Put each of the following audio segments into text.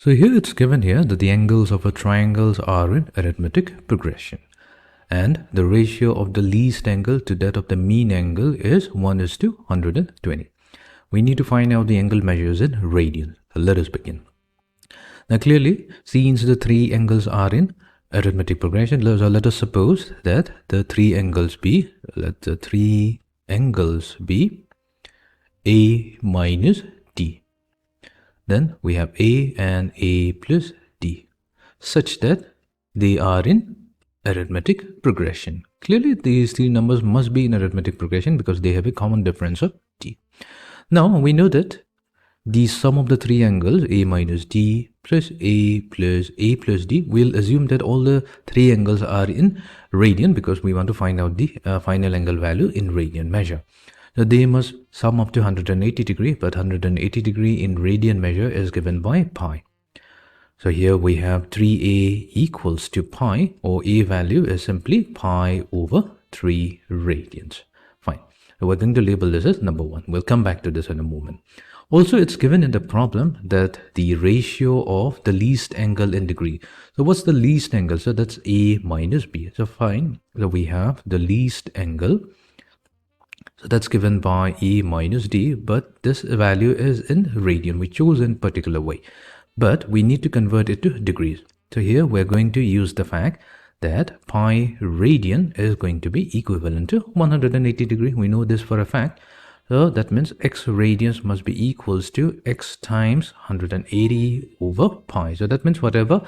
So here it's given here that the angles of a triangles are in arithmetic progression. And the ratio of the least angle to that of the mean angle is 1:120. We need to find out the angle measures in radians. So let us begin. Now clearly, since the three angles are in arithmetic progression, let us suppose that the three angles be, let the three angles be A minus D. Then we have A and A plus D, such that they are in arithmetic progression. Clearly, these three numbers must be in arithmetic progression because they have a common difference of D. Now, we know that the sum of the three angles, A minus D plus A plus D, we'll assume that all the three angles are in radian because we want to find out the final angle value in radian measure. So they must sum up to 180 degree, but 180 degree in radian measure is given by pi. So here we have 3a equals to pi, or a value is simply pi over 3 radians. Fine. So we're going to label this as number 1. We'll come back to this in a moment. Also, it's given in the problem that the ratio of the least angle in degree. So what's the least angle? So that's a minus b. So fine. So we have the least angle. So that's given by A minus D, but this value is in radian. We chose in particular way, but we need to convert it to degrees. So here we're going to use the fact that pi radian is going to be equivalent to 180 degree. We know this for a fact. So that means x radians must be equals to x times 180 over pi. So that means whatever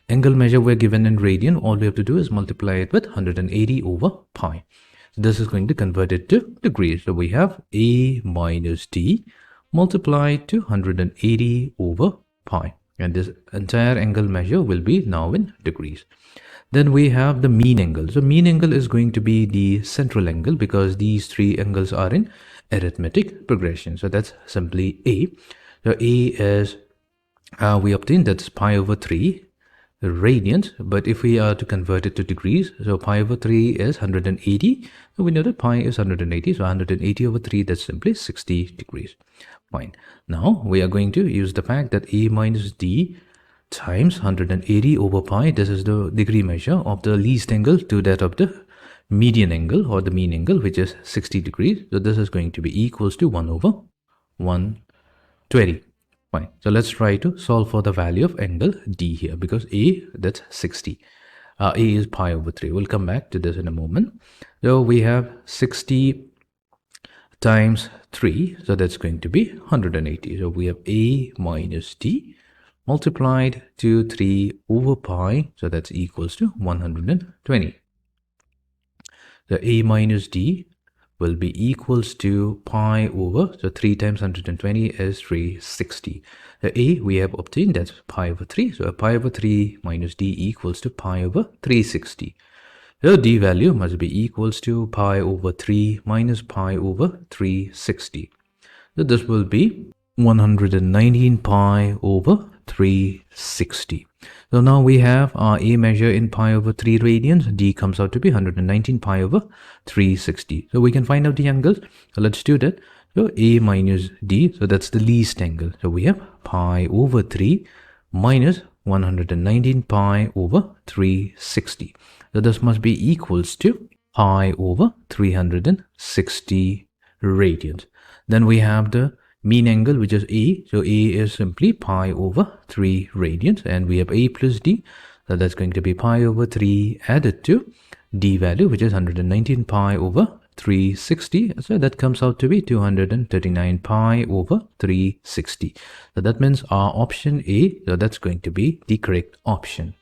angle measure we're given in radian, all we have to do is multiply it with 180 over pi. So this is going to convert it to degrees. So we have A minus D multiplied to 180 over pi. And this entire angle measure will be now in degrees. Then we have the mean angle. So mean angle is going to be the central angle because these three angles are in arithmetic progression. So that's simply A. So A is, we obtained that's pi over 3 radians, but if we are to convert it to degrees, so pi over 3 is 180. So we know that pi is 180. So 180 over 3, that's simply 60 degrees. Fine. Now we are going to use the fact that A minus D times 180 over pi. This is the degree measure of the least angle to that of the median angle or the mean angle, which is 60 degrees. So this is going to be equals to 1 over 120. Fine. So let's try to solve for the value of angle D here because A, that's 60. A is pi over 3. We'll come back to this in a moment. So we have 60 times 3. So that's going to be 180. So we have A minus D multiplied to 3 over pi. So that's equals to 120. So A minus D will be equals to pi over, so 3 times 120 is 360. The A we have obtained, that's pi over 3. So pi over 3 minus D equals to pi over 360. The D value must be equals to pi over 3 minus pi over 360. So this will be 119 pi over 360. So now we have our A measure in pi over 3 radians. D comes out to be 119 pi over 360. So we can find out the angles. So let's do that. So A minus D, so that's the least angle. So we have pi over 3 minus 119 pi over 360. So this must be equals to pi over 360 radians. Then we have the mean angle, which is A. So A is simply pi over 3 radians, and we have A plus D. So that's going to be pi over 3 added to D value, which is 119 pi over 360. So that comes out to be 239 pi over 360. So that means our option A, so that's going to be the correct option.